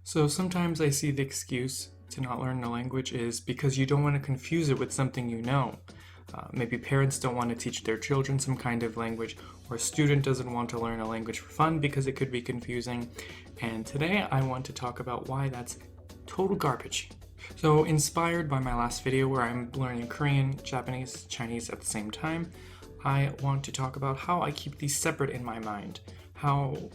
So sometimes I see the excuse to not learn a language is because you don't want to confuse it with something you know. Maybe parents don't want to teach their children some kind of language, or a student doesn't want to learn a language for fun because it could be confusing. And today I want to talk about why that's total garbage. So, inspired by my last video where I'm learning Korean, Japanese, Chinese at the same time, I want to talk about how I keep these separate in my mind. How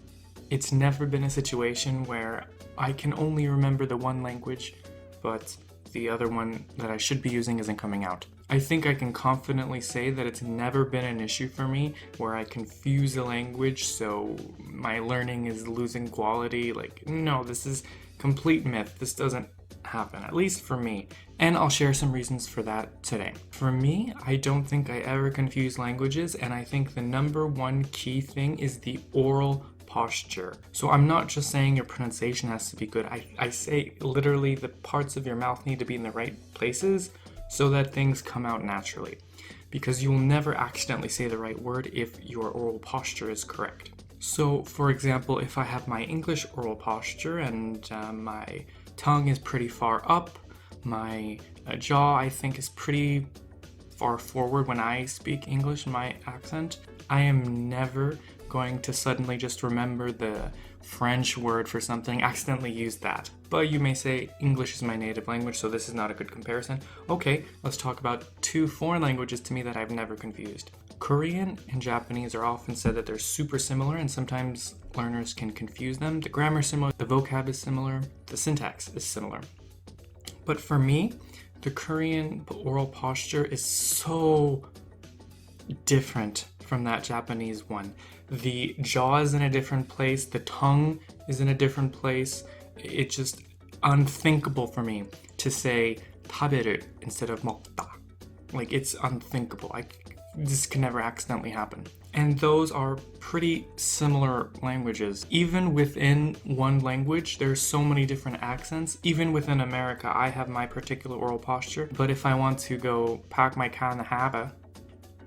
it's never been a situation where I can only remember the one language, but the other one that I should be using isn't coming out. I think I can confidently say that it's never been an issue for me where I confuse a language so my learning is losing quality. Like, no, this is complete myth. This doesn't happen, at least for me. And I'll share some reasons for that today. For me, I don't think I ever confuse languages, and I think the number one key thing is the oral posture. So I'm not just saying your pronunciation has to be good. I say literally the parts of your mouth need to be in the right places so that things come out naturally. Because you will never accidentally say the right word if your oral posture is correct. So, for example, if I have my English oral posture and my tongue is pretty far up, my jaw, I think, is pretty far forward when I speak English in my accent, I am never going to suddenly just remember the French word for something, accidentally use that. But you may say, English is my native language, so this is not a good comparison. Okay, let's talk about two foreign languages to me that I've never confused. Korean and Japanese are often said that they're super similar, and sometimes learners can confuse them. The grammar is similar, the vocab is similar, the syntax is similar. But for me, the Korean oral posture is so different from that Japanese one. The jaw is in a different place, the tongue is in a different place. It's just unthinkable for me to say taberu instead of 먹다. Like, it's unthinkable. This can never accidentally happen. And those are pretty similar languages. Even within one language, there's so many different accents. Even within America, I have my particular oral posture, but if I want to go pack my car in the harbor,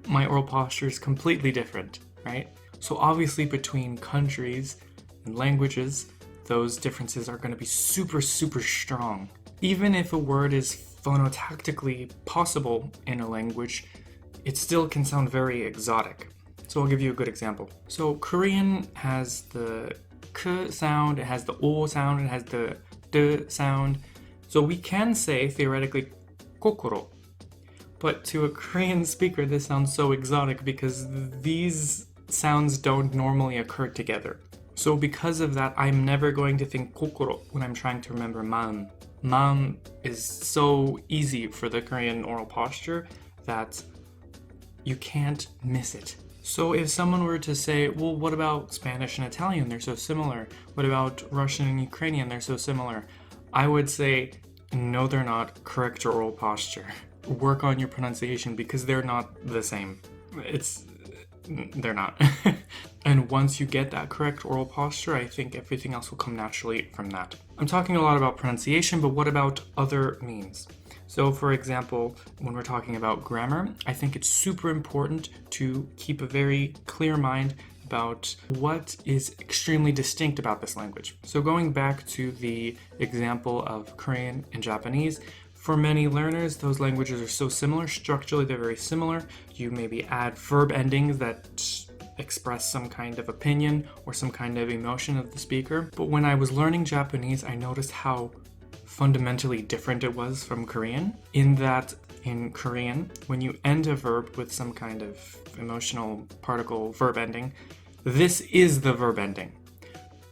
my oral posture is completely different, right? So obviously between countries and languages, those differences are going to be super, super strong. Even if a word is phonotactically possible in a language, it still can sound very exotic. So I'll give you a good example. So Korean has the k sound, it has the o sound, it has the d sound. So we can say theoretically kokoro. But to a Korean speaker, this sounds so exotic because these sounds don't normally occur together. So because of that, I'm never going to think kokoro when I'm trying to remember maum. Maum is so easy for the Korean oral posture that you can't miss it. So if someone were to say, well, what about Spanish and Italian? They're so similar. What about Russian and Ukrainian? They're so similar. I would say, no, they're not. Correct your oral posture. Work on your pronunciation because they're not the same. They're not. And once you get that correct oral posture, I think everything else will come naturally from that. I'm talking a lot about pronunciation, but what about other means? So for example, when we're talking about grammar, I think it's super important to keep a very clear mind about what is extremely distinct about this language. So going back to the example of Korean and Japanese, for many learners, those languages are so similar. Structurally, they're very similar. You maybe add verb endings that express some kind of opinion or some kind of emotion of the speaker. But when I was learning Japanese, I noticed how fundamentally different it was from Korean, in that in Korean, when you end a verb with some kind of emotional particle verb ending, this is the verb ending.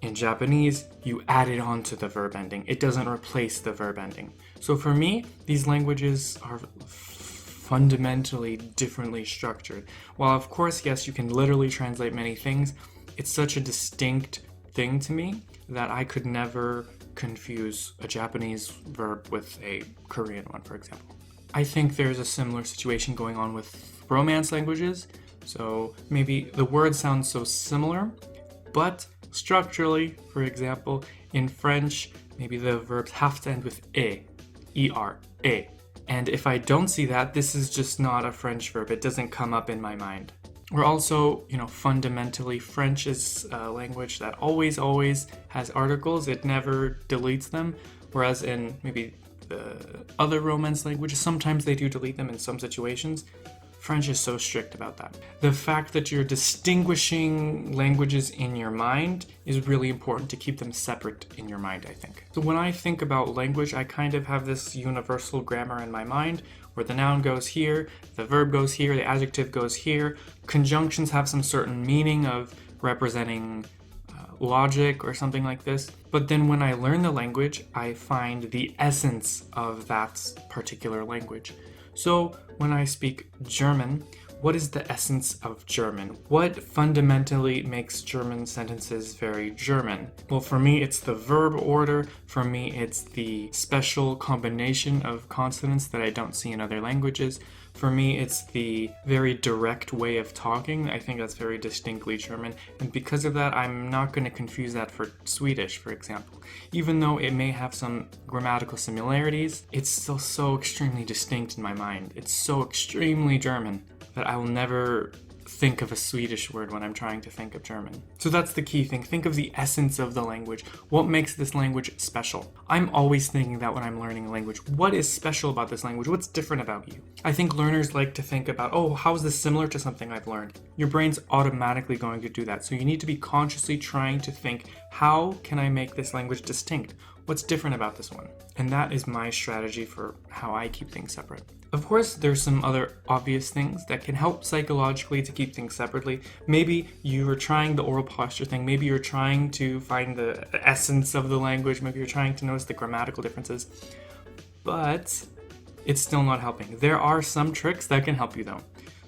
In Japanese, you add it on to the verb ending. It doesn't replace the verb ending. So for me, these languages are fundamentally differently structured. While of course, yes, you can literally translate many things, it's such a distinct thing to me that I could never confuse a Japanese verb with a Korean one, for example. I think there's a similar situation going on with Romance languages. So maybe the words sound so similar, but structurally, for example, in French, maybe the verbs have to end with er, e. And if I don't see that, this is just not a French verb. It doesn't come up in my mind. Or also, fundamentally, French is a language that always has articles. It never deletes them. Whereas in maybe the other Romance languages, sometimes they do delete them in some situations. French is so strict about that. The fact that you're distinguishing languages in your mind is really important to keep them separate in your mind, I think. So when I think about language, I kind of have this universal grammar in my mind where the noun goes here, the verb goes here, the adjective goes here. Conjunctions have some certain meaning of representing logic or something like this. But then when I learn the language, I find the essence of that particular language. So when I speak German, what is the essence of German? What fundamentally makes German sentences very German? Well, for me, it's the verb order. For me, it's the special combination of consonants that I don't see in other languages. For me, it's the very direct way of talking. I think that's very distinctly German. And because of that, I'm not going to confuse that for Swedish, for example. Even though it may have some grammatical similarities, it's still so extremely distinct in my mind. It's so extremely German that I will never think of a Swedish word when I'm trying to think of German. So that's the key thing. Think of the essence of the language. What makes this language special? I'm always thinking that when I'm learning a language. What is special about this language? What's different about you? I think learners like to think about, oh, how is this similar to something I've learned? Your brain's automatically going to do that. So you need to be consciously trying to think, how can I make this language distinct? What's different about this one? And that is my strategy for how I keep things separate. Of course, there's some other obvious things that can help psychologically to keep things separately. Maybe you are trying the oral posture thing. Maybe you're trying to find the essence of the language. Maybe you're trying to notice the grammatical differences. But it's still not helping. There are some tricks that can help you though.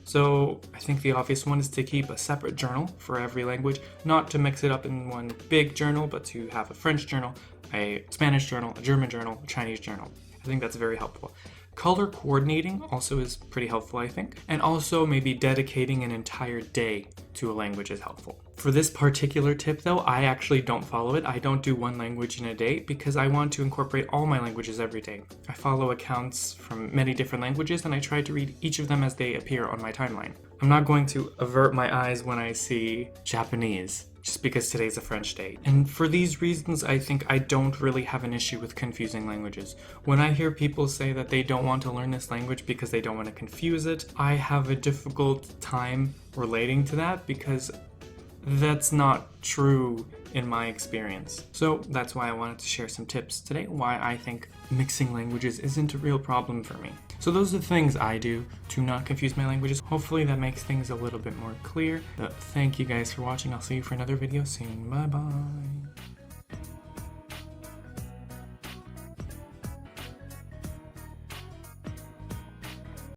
So I think the obvious one is to keep a separate journal for every language, not to mix it up in one big journal, but to have a French journal, a Spanish journal, a German journal, a Chinese journal. I think that's very helpful. Color coordinating also is pretty helpful, I think. And also maybe dedicating an entire day to a language is helpful. For this particular tip though, I actually don't follow it. I don't do one language in a day because I want to incorporate all my languages every day. I follow accounts from many different languages and I try to read each of them as they appear on my timeline. I'm not going to avert my eyes when I see Japanese, just because today's a French day. And for these reasons, I think I don't really have an issue with confusing languages. When I hear people say that they don't want to learn this language because they don't want to confuse it, I have a difficult time relating to that because that's not true in my experience. So that's why I wanted to share some tips today, why I think mixing languages isn't a real problem for me. So those are the things I do to not confuse my languages. Hopefully that makes things a little bit more clear. But thank you guys for watching. I'll see you for another video soon. Bye bye.